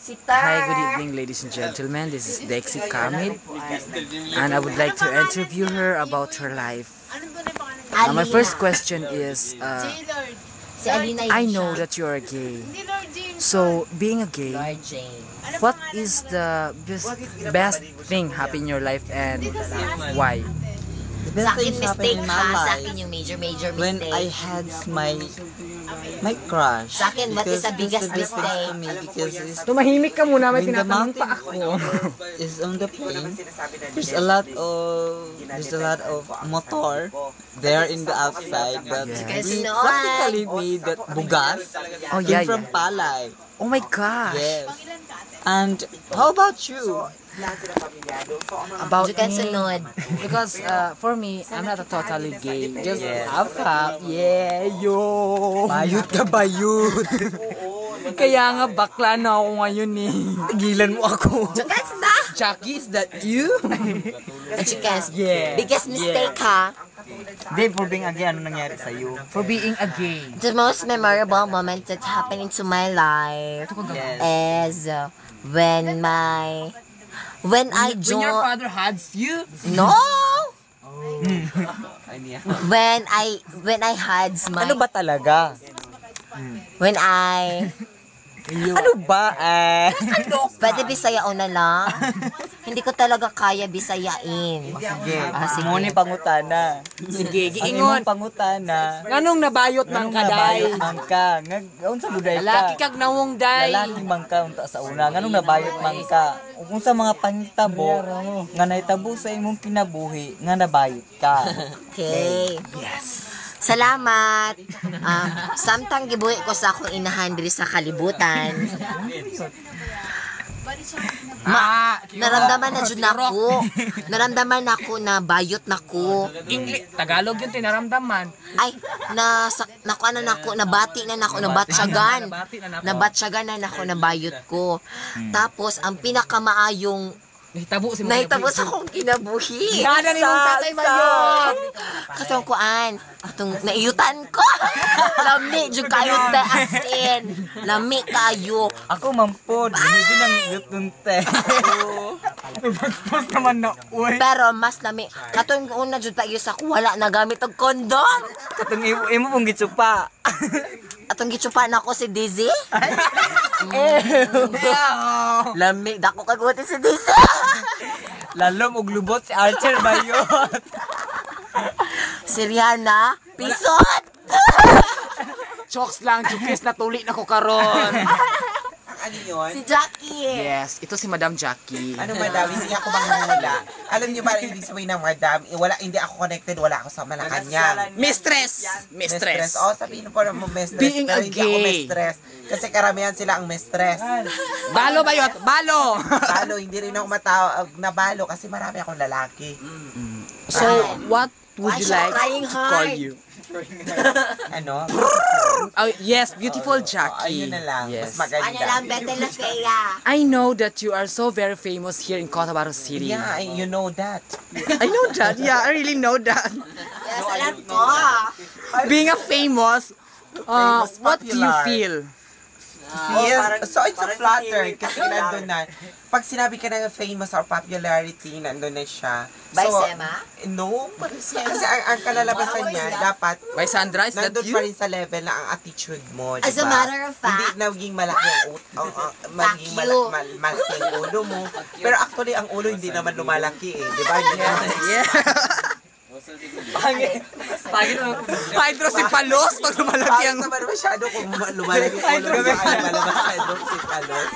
Hi, good evening, ladies and gentlemen. This is Dexy Kamid, and I would like to interview her about her life. My first question is, I know that you're gay. So, being a gay, what is the best thing happen in your life and why? The best thing happened in my life sa akin yung major mistake. when I had my crush. Sa akin, what is the biggest because mistake? to me because it's, Tumahimik ka muna, may when the tinatanong mountain pa ako. is on the plane, there's a lot of motor there in the outside, but we practically made that bugas Oh, yeah, from yeah. palay. Oh my gosh! Yes. And how about you? About You can me, sunod. because for me, I'm not a totally gay. Just half-half. Yeah, yo! Bayot ka bayot. Kaya nga bakla na ako ngayon eh. Tigilan mo ako. That's na! Jackie, is that you? At you can, Yeah. biggest mistake ha. Dave, for being again, ano nangyari sa'yo? For being a gay. The most memorable moment that happened into my life Yes. is when I When your joined. father hugs you? No! Ay, niya. When I had my. Ano ba talaga? When I. Ano ba? Pwede bisayaon na lang. Hindi ko talaga kaya bisayain. Sige. sige. Muna yung pangutana. Sige, Ang giingon. imong pangutana. Nganong nabayot man Nganong ka, day? nabayot man ka? Unsa buday ka? Lalaki kag nawong, day. Lalaki man ka unta sa una. Nganong nabayot man ka? Kung sa mga pangitabo, nga naitabo sa imong kinabuhi, nga nabayot ka. Okay. Salamat. Samtang gibuhi ko sa akong inahan diri sa kalibutan. Naramdaman na jud nako. Naramdaman ako na bayot nako. English, Tagalog yung tinaramdaman. Ay, nabati na nako, nabatsyagan. Nabatsyagan na nako na bayot ko. Tapos ang pinakamaayong Nahitabo sa akong kinabuhi. Gana ni mong tatay bayot. Katong kuan, atong naiyutan ko. Lami jud kayo ta as in. Lami kayo. Ako mampod. Hindi nang yutunte. Pagpos naman na, uy. Pero mas lami. Katong una jud tayo sa wala na gamit og kondom. Katong imo pong gitsupa. Atong gitsupa na ko si Dizzy. Lami dako kay buti si Dizzy. Lalom og lubot si Archer bayot. Si Rihanna, pisot. Chokes lang, chukis na tuli na ko karon. Ano yun? Si Jackie. Yes, ito si Madam Jackie. Ano madam? Hindi ako manghula. Alam niyo ba ibig sabihin ng madam? Hindi ako connected, wala ako sa Malacanang. Mistress! Mistress. O, sabihin po na mo mistress. Being pero a hindi ako gay. mistress. Kasi karamihan sila ang mistress. Balo bayot, balo! Balo, hindi rin ako matawag na balo kasi marami akong lalaki. So, what would you like trying to call hard. you? Ano? Oh, yes, beautiful Jackie. Ayun na lang. Yes. Mas maganda. Ano lang, Bete La Fea. I know that you are so very famous here in Cotabato City. Yeah, you know that. I know that. Yeah, I really know that. Yes, alam ko. Being a famous, what do you popular. feel? So it's a flatter kasi nandun na. Pag sinabi ka na famous or popularity, nandun na siya. By So, Sema? No. Kasi ang kalalabasan niya, dapat By Sandra, is that nandun you? pa rin sa level na ang attitude mo, diba? As a matter of fact, hindi naging malaki maging malaki ang ulo mo. Pero actually, ang ulo hindi naman lumalaki eh. Di ba? Yeah. Hydro si Palos pag lumalaki ang... Bakit naman masyado kung lumalaki ang ulo mo sa kanya malabas sa dog si Palos?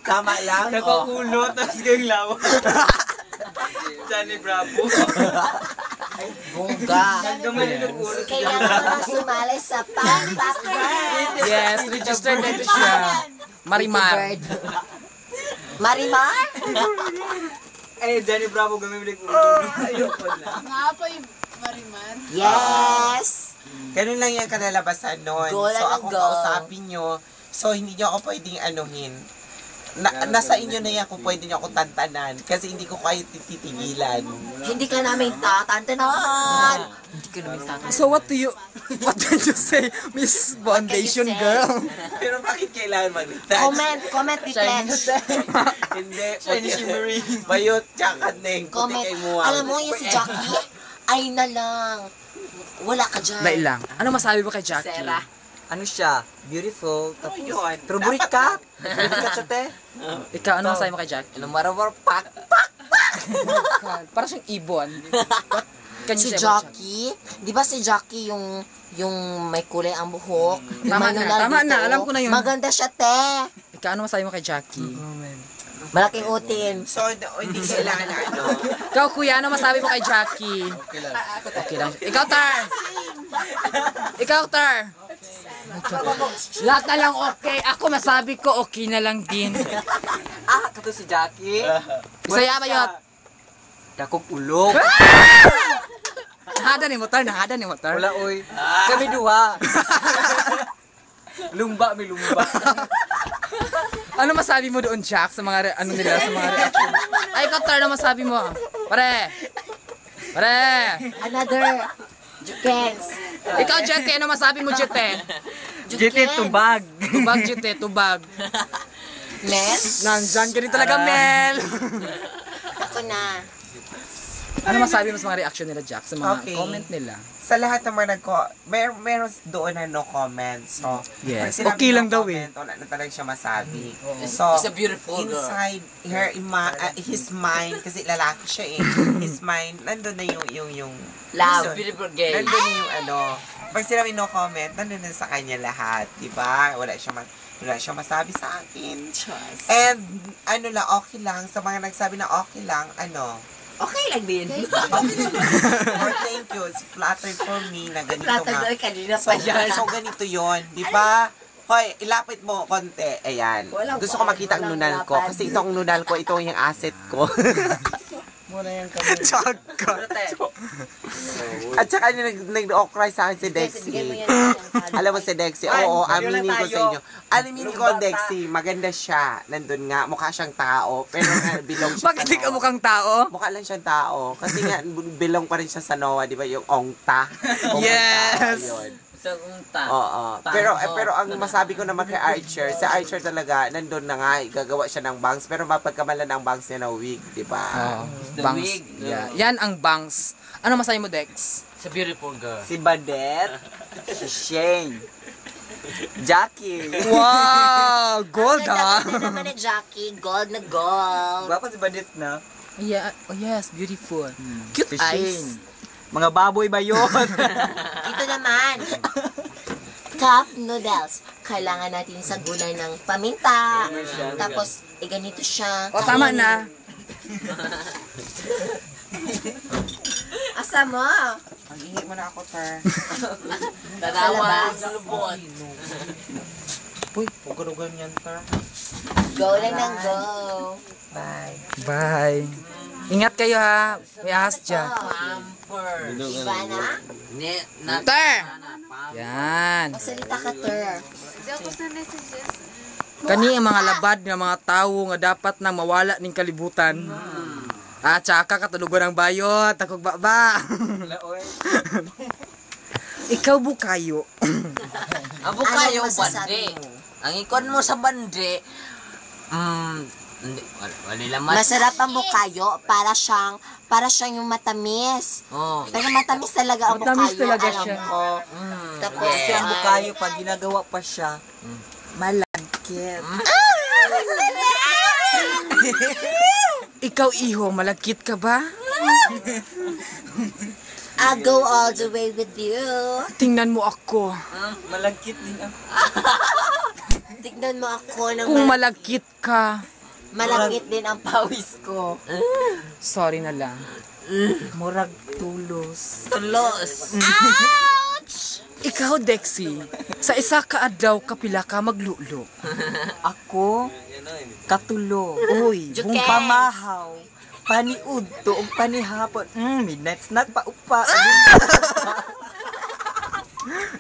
Tama lang. Nakakulo, tapos kang lawa. Johnny Bravo. Buga. Nagkamali ng ulo. Kailangan mo sumali sa Pantas Girl. Yes, registered na ito siya. Marimar. Marimar? Ay, Johnny Bravo gamitin ng ulo. Ayoko na. Nga pa yung Marimar. Yes. Ganun lang yung kalalabasan nun. Go lang So ang ako go. kausapin nyo. So hindi nyo ako pwedeng anuhin. nasa inyo na yan kung pwede niyo ako tantanan. Kasi hindi ko kayo titigilan. Hindi ka namin tatantanan. Hindi ka namin tatantanan. So what do you say, Miss Foundation say? Girl? Pero bakit kailangan mag-touch? Comment ni Pledge. Hindi. Bayot, tsaka neng. Comment. Puti kay mo. Alam mo, yung si Jackie, ay na lang. Wala ka dyan. Dahil lang. Ano masabi mo kay Jackie? Sarah. Ano siya? Beautiful. Tapos, yun? pero burit ka? Burit ka, chote? Ikaw, ano masabi mo kay Jackie? Ano, marawar, pak. Para siyang ibon. Can you Si say about Jackie, di ba si Jackie yung may kulay ang buhok? Yung Tama may na, nunal tama dito, na, alam ko na yun. Maganda siya, te. Ikaw, ano masabi mo kay Jackie? Malaking utin. So, hindi kailangan na ano. Ikaw, kuya, ano masabi mo kay Jackie? Okay lang. Ikaw, Tar! Ikaw, Tar! Lahat na lang okay. Ako masabi ko okay na lang din. Kato si Jackie. Bisaya ba yun? Dakong ulog. Nahada ni motor, nahada ni motor. Wala, oy. Kami duha. Lumba, may lumba. Ano masabi mo doon, Jack, sa mga ano nila, sa mga reaction? Ay, ikaw, Tar, ano masabi mo? Pare! Another. Jukens. Ikaw, Jete, ano masabi mo, Jete? Jete, tubag. Tubag, Jete, tubag. Mel? Nandyan ka rin talaga, Mel! Ako na. Ano masabi mo sa mga reaction nila, Jack, sa mga Okay. comment nila? Sa lahat naman meron doon na no comments. So, Yes. pag sinabi Okay lang no daw comment, wala na talaga siya masabi. So, It's a beautiful girl. inside his mind, kasi lalaki siya eh. His mind, nandun na yung Love. reason. Beautiful gay. Nandun na yung ano. Pag sinabi no comment, nandun na sa kanya lahat. Diba? Wala siya masabi sa akin. And, ano lang, okay lang. Sa mga nagsabi na okay lang, ano, Okay lang din. or thank you. It's flattered for me na ganito nga. Kanina So, so ganito yon, di ba? Hoy, ilapit mo konti. Ayan. Gusto ko makita ang nunal ko. Kasi ito ang nunal ko, ito yung asset ko. Tsaka. At saka nag-okray sa akin si Dexy. Alam mo si Dexy? Oo, aminin ko sa inyo. Aminin ko, Dexy, maganda siya. Nandun nga, mukha siyang tao. Pero bilong siya Bakit sa di ka Noah. mukhang tao? Mukha lang siyang tao. Kasi nga, bilong pa rin siya sa Noah, di ba? Yung ongta. Yes! Yun. Sa unta. Oo. Pero ang masabi ko naman kay Archer, si Archer talaga, nandun na nga, gagawa siya ng bangs, pero mapagkamalan ang bangs niya na wig, di ba? Bangs. Yeah. Yan ang bangs. Ano masabi mo, Dex? It's a beautiful girl. Si Badet. Si Shane. Jackie. Wow! Gold, ha? Ganda naman ni Jackie. Gold na gold. Bapa si Badet na. Yeah. Oh, yes. Beautiful. Cute Si eyes. Shane. Mga baboy ba yun? Ito naman. Cup noodles. Kailangan natin sa gulay ng paminta. Tapos, ganito siya. O, tama na. Asa mo? Maghingi mo na ako, Ter. Tatawa. Uy, pugarugan yan, Ter. Go lang ng go. Bye. Bye. Ingat kayo, ha. May ahas dyan. Ivana? Ter! Yan. Magsalita ka, Ter. Hindi ako sanay sa Jess. Kani ang mga labad ng mga tao nga dapat nang mawala ning kalibutan. At saka katulugan ng bayot, takog baba. Ikaw bukayo. Abo kayo, bande. Ang ikon mo sa bande, wala laman. Masarap ang bukayo, para siyang yung matamis. Oh. Pero matamis talaga ang Matamis bukayo, talaga alam siya. ko. Tapos, Kasi ang bukayo, pag ginagawa pa siya, malagkit. Ikaw iho, malagkit ka ba? I'll go all the way with you. Tingnan mo ako. Malagkit din ang... Tignan mo ako ng Kung malagkit ka, malagkit din ang pawis ko. sorry na lang. Murag tulos. Tulos. Ikaw, Dexy, sa isa ka adlaw kapila ka maglulo. Ako, katulo. Uy, Jukes. bung pamahaw. Paniud to, og panihapon. Midnight snack pa upa.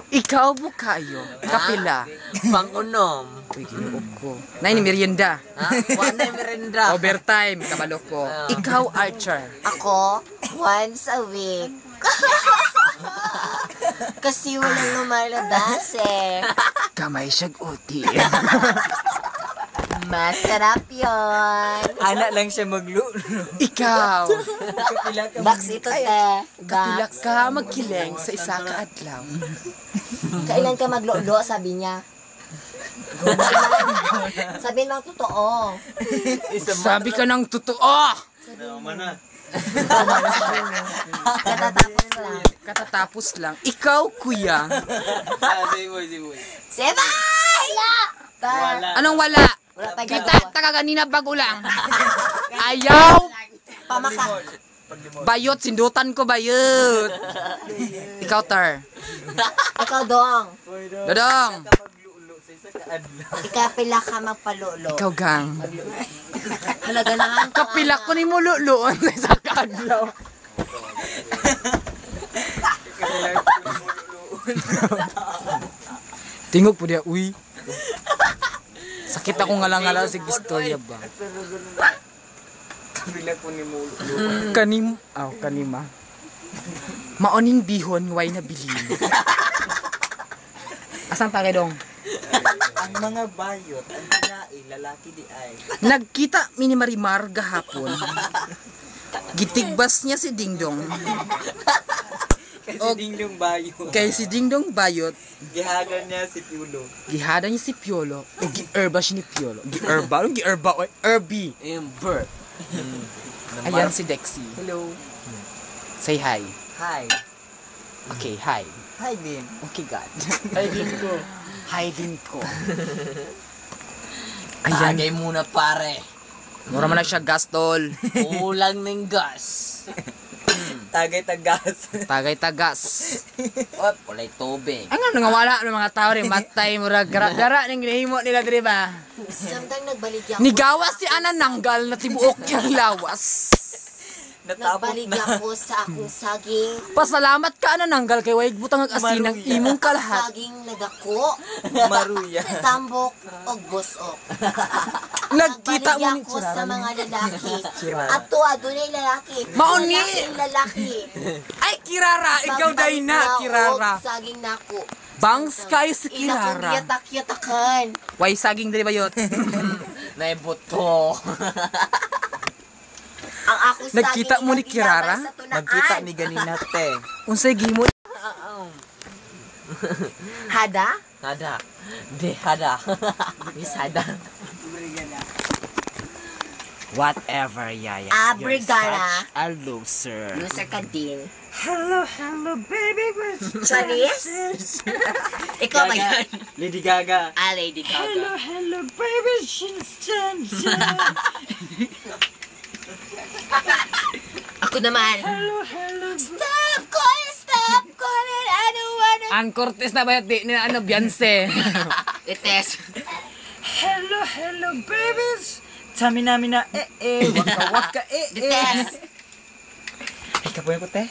Ikaw bukayo, kapila. Pangunom. Uy, ginuog ko. Nay, ni merienda. Ha? Wala yung merenda. Overtime, kabalo ko. Ikaw, Archer. Ako, once a week. Kasi walang lumalabas eh. Kamay siyag uti. Masarap yun. Anak lang siya magluto. Ikaw. Box ito, te. Kapila Box. ka magkileng sa isa ka adlaw. Kailan ka magluto, sabi niya. Sabihin mo ang totoo. Sabi ka ng totoo. Katatapos lang. Katatapos lang. Ikaw, kuya. Sebay! Anong wala? Wala tayong Kita, gagawa. taka kanina bago lang. Ayaw. Pamaka. Bayot, sindutan ko bayot. Ikaw, Tar. Ikaw, Dong. Dodong. Ikapila ka magpalulo. Ikaw, Gang. Halaga na nga. Kapila ko ni mo luluon sa isa ka adlaw. Tingog po dia, uy. Sakit ako ngalang-ngalang si Gistorya ba? Kabila ko ni Mulo. Kanim, kanima. Maoning bihon, way na bilin. Asang tagay dong? Ang mga bayot, ang binae, lalaki di ay. Nagkita mi ni Marimar gahapon. Gitigbas niya si Dingdong. Kasi Og- Dingdong bayot. Kay si Dingdong bayot, Gihagan niya si Piulo. gihada niya si Piolo. O giherba siya ni Piolo. Giherba? Anong giherba? Oy, Herby. Ember. Ayan si Dexy. Hello. Say hi. Hi. Okay, hi. Hi din. Okay, God. Hi din ko. Hi din ko. Ayan. Tagay muna, pare. Mura man na siya gas, tol. Ulang ng gas. Tagay tagas. Tagay tagas. Ot, walay tubig. Ang nga nangawala ng mga tao rin, matay, mura, gara ng ginahimo nila, di ba? Samtang nagbaligya ko. Nigawas si Ana nanggal na tibuok yung lawas. Natapot Nagbaligya na. ko sa akong saging. Pasalamat ka Ana nanggal kay wayag butang ang asin ng Maruya. imong kalahat. Saging nagako. Maruya. Tambok og busok. Nagkita mo Nagbaligya ni ko sa Chiraran. mga lalaki. Ato, adunay lalaki. Mauni. Lalaking lalaki. Ay, Kirara, ikaw day na, Kirara. Og saging nako. Bangs kayo si Ina kong Kirara. yatak-yatakan. Way saging dali bayot. Naibuto. Ang ako saging Nagkita mo ni Kirara? ginabay sa tunaan. Nagkita ni ganina te. Unsay gimo? Hada? Hada. De hada. Miss Hada. Whatever, Yaya. Brigada. A loser. Loser ka din. Hello, baby. Charis? Ikaw ba yan? Lady Gaga. Lady Gaga. hello, baby. Ako naman. Stop calling. I don't wanna. Ang Cortez na bayot, di na Beyonce. Ites. Hello, babies. Tami namin na waka waka Ites. Ay, kapoy ko te.